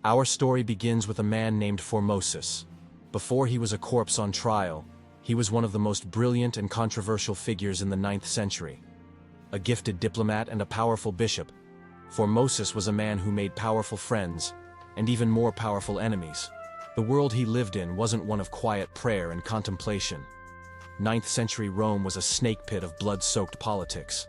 Our story begins with a man named Formosus. Before he was a corpse on trial, he was one of the most brilliant and controversial figures in the 9th century. A gifted diplomat and a powerful bishop, Formosus was a man who made powerful friends, and even more powerful enemies. The world he lived in wasn't one of quiet prayer and contemplation. 9th century Rome was a snake pit of blood-soaked politics.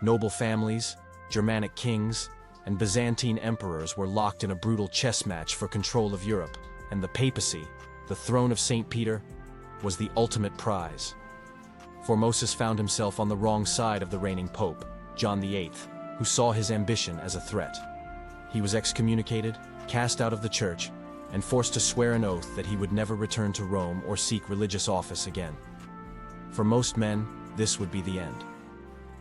Noble families, Germanic kings, and Byzantine emperors were locked in a brutal chess match for control of Europe, and the papacy, the throne of St. Peter, was the ultimate prize. Formosus found himself on the wrong side of the reigning pope, John VIII, who saw his ambition as a threat. He was excommunicated, cast out of the church, and forced to swear an oath that he would never return to Rome or seek religious office again. For most men, this would be the end.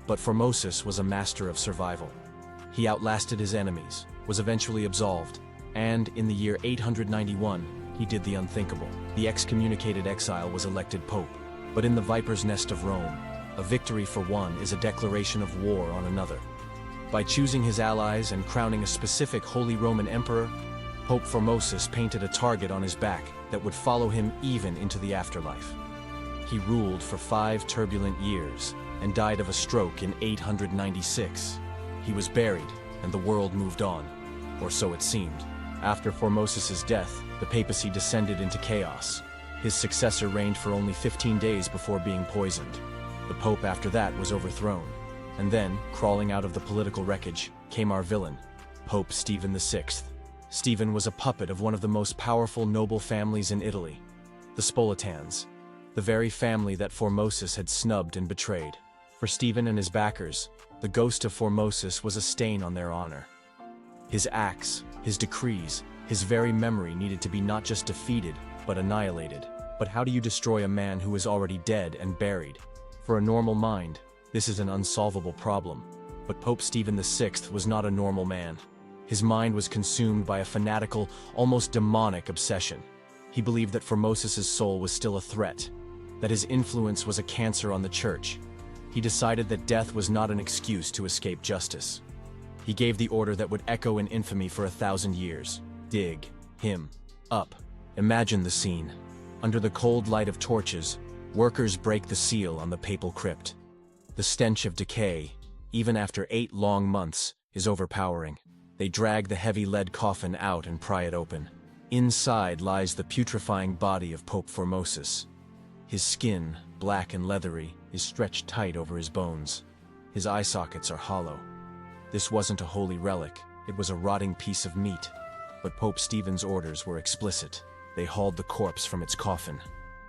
But Formosus was a master of survival. He outlasted his enemies, was eventually absolved, and in the year 891, he did the unthinkable. The excommunicated exile was elected pope. But in the viper's nest of Rome, a victory for one is a declaration of war on another. By choosing his allies and crowning a specific Holy Roman Emperor, Pope Formosus painted a target on his back that would follow him even into the afterlife. He ruled for 5 turbulent years and died of a stroke in 896. He was buried, and the world moved on, or so it seemed. After Formosus's death, the papacy descended into chaos. His successor reigned for only 15 days before being poisoned. The pope after that was overthrown. And then, crawling out of the political wreckage, came our villain, Pope Stephen VI. Stephen was a puppet of one of the most powerful noble families in Italy, the Spoletans, the very family that Formosus had snubbed and betrayed. For Stephen and his backers, the ghost of Formosus was a stain on their honor. His acts, his decrees, his very memory needed to be not just defeated, but annihilated. But how do you destroy a man who is already dead and buried? For a normal mind, this is an unsolvable problem. But Pope Stephen VI was not a normal man. His mind was consumed by a fanatical, almost demonic obsession. He believed that Formosus's soul was still a threat, that his influence was a cancer on the church. He decided that death was not an excuse to escape justice. He gave the order that would echo in infamy for 1,000 years. Dig him up. Imagine the scene. Under the cold light of torches, workers break the seal on the papal crypt. The stench of decay, even after 8 long months, is overpowering. They drag the heavy lead coffin out and pry it open. Inside lies the putrefying body of Pope Formosus. His skin, black and leathery, is stretched tight over his bones. His eye sockets are hollow. This wasn't a holy relic, it was a rotting piece of meat. But Pope Stephen's orders were explicit. They hauled the corpse from its coffin.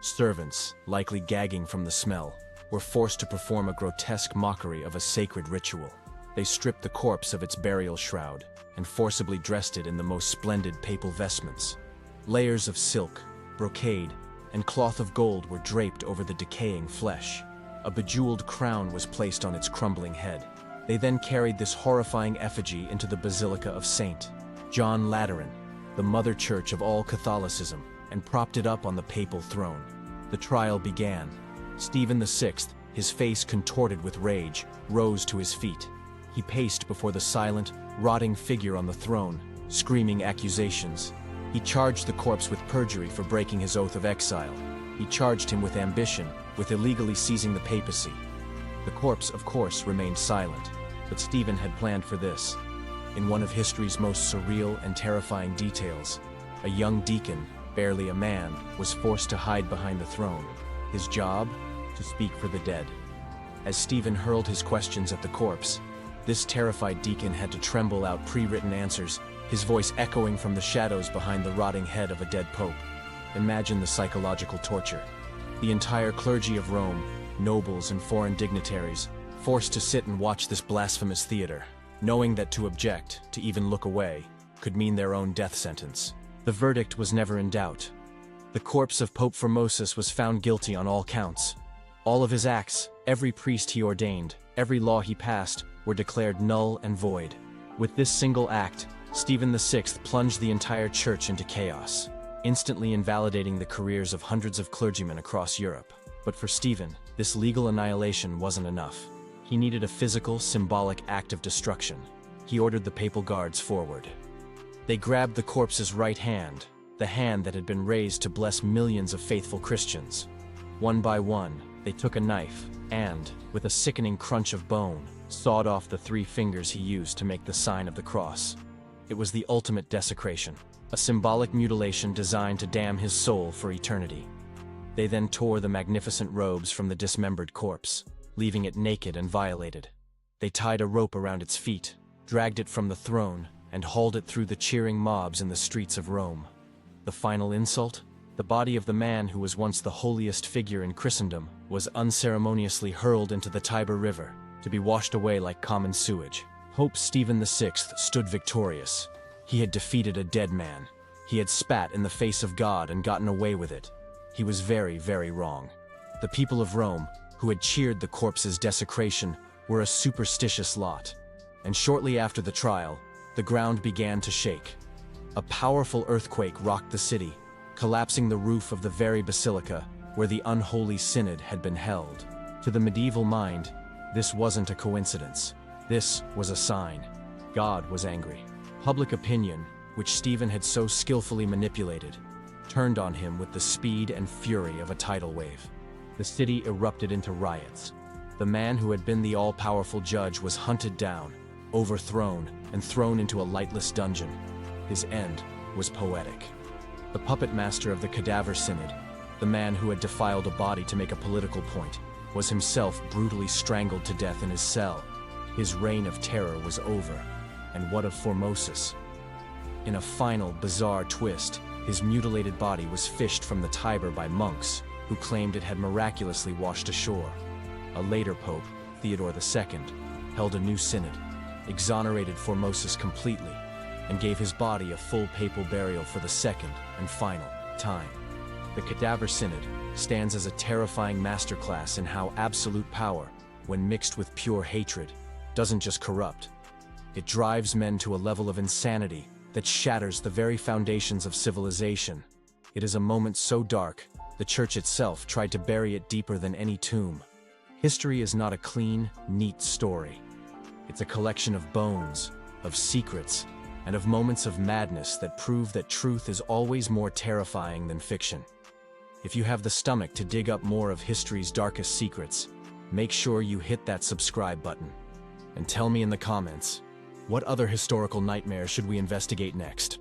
Servants, likely gagging from the smell, were forced to perform a grotesque mockery of a sacred ritual. They stripped the corpse of its burial shroud and forcibly dressed it in the most splendid papal vestments. Layers of silk, brocade, and cloth of gold were draped over the decaying flesh. A bejeweled crown was placed on its crumbling head. They then carried this horrifying effigy into the Basilica of St. John Lateran, the mother church of all Catholicism, and propped it up on the papal throne. The trial began. Stephen VI, his face contorted with rage, rose to his feet. He paced before the silent, rotting figure on the throne, screaming accusations. He charged the corpse with perjury for breaking his oath of exile. He charged him with ambition, with illegally seizing the papacy. The corpse, of course, remained silent, but Stephen had planned for this. In one of history's most surreal and terrifying details, a young deacon, barely a man, was forced to hide behind the throne. His job? To speak for the dead. As Stephen hurled his questions at the corpse, this terrified deacon had to tremble out pre-written answers, his voice echoing from the shadows behind the rotting head of a dead pope. Imagine the psychological torture. The entire clergy of Rome, nobles and foreign dignitaries, forced to sit and watch this blasphemous theater, knowing that to object, to even look away, could mean their own death sentence. The verdict was never in doubt. The corpse of Pope Formosus was found guilty on all counts. All of his acts, every priest he ordained, every law he passed, were declared null and void. With this single act, Stephen VI plunged the entire church into chaos, instantly invalidating the careers of hundreds of clergymen across Europe. But for Stephen, this legal annihilation wasn't enough. He needed a physical, symbolic act of destruction. He ordered the papal guards forward. They grabbed the corpse's right hand, the hand that had been raised to bless millions of faithful Christians. One by one, they took a knife and, with a sickening crunch of bone, sawed off the 3 fingers he used to make the sign of the cross. It was the ultimate desecration, a symbolic mutilation designed to damn his soul for eternity. They then tore the magnificent robes from the dismembered corpse, leaving it naked and violated. They tied a rope around its feet, dragged it from the throne, and hauled it through the cheering mobs in the streets of Rome. The final insult? The body of the man who was once the holiest figure in Christendom was unceremoniously hurled into the Tiber River, to be washed away like common sewage. Pope Stephen VI stood victorious. He had defeated a dead man. He had spat in the face of God and gotten away with it. He was very, very wrong. The people of Rome, who had cheered the corpse's desecration, were a superstitious lot. And shortly after the trial, the ground began to shake. A powerful earthquake rocked the city, collapsing the roof of the very basilica where the unholy synod had been held. To the medieval mind, this wasn't a coincidence. This was a sign. God was angry. Public opinion, which Stephen had so skillfully manipulated, turned on him with the speed and fury of a tidal wave. The city erupted into riots. The man who had been the all-powerful judge was hunted down, overthrown, and thrown into a lightless dungeon. His end was poetic. The puppet master of the cadaver synod, the man who had defiled a body to make a political point, was himself brutally strangled to death in his cell. His reign of terror was over. And what of Formosus? In a final, bizarre twist, his mutilated body was fished from the Tiber by monks, who claimed it had miraculously washed ashore. A later pope, Theodore II, held a new synod, exonerated Formosus completely, and gave his body a full papal burial for the second and final time. The Cadaver Synod stands as a terrifying masterclass in how absolute power, when mixed with pure hatred, doesn't just corrupt. It drives men to a level of insanity that shatters the very foundations of civilization. It is a moment so dark, the church itself tried to bury it deeper than any tomb. History is not a clean, neat story. It's a collection of bones, of secrets, and of moments of madness that prove that truth is always more terrifying than fiction. If you have the stomach to dig up more of history's darkest secrets, make sure you hit that subscribe button. And tell me in the comments, what other historical nightmares should we investigate next?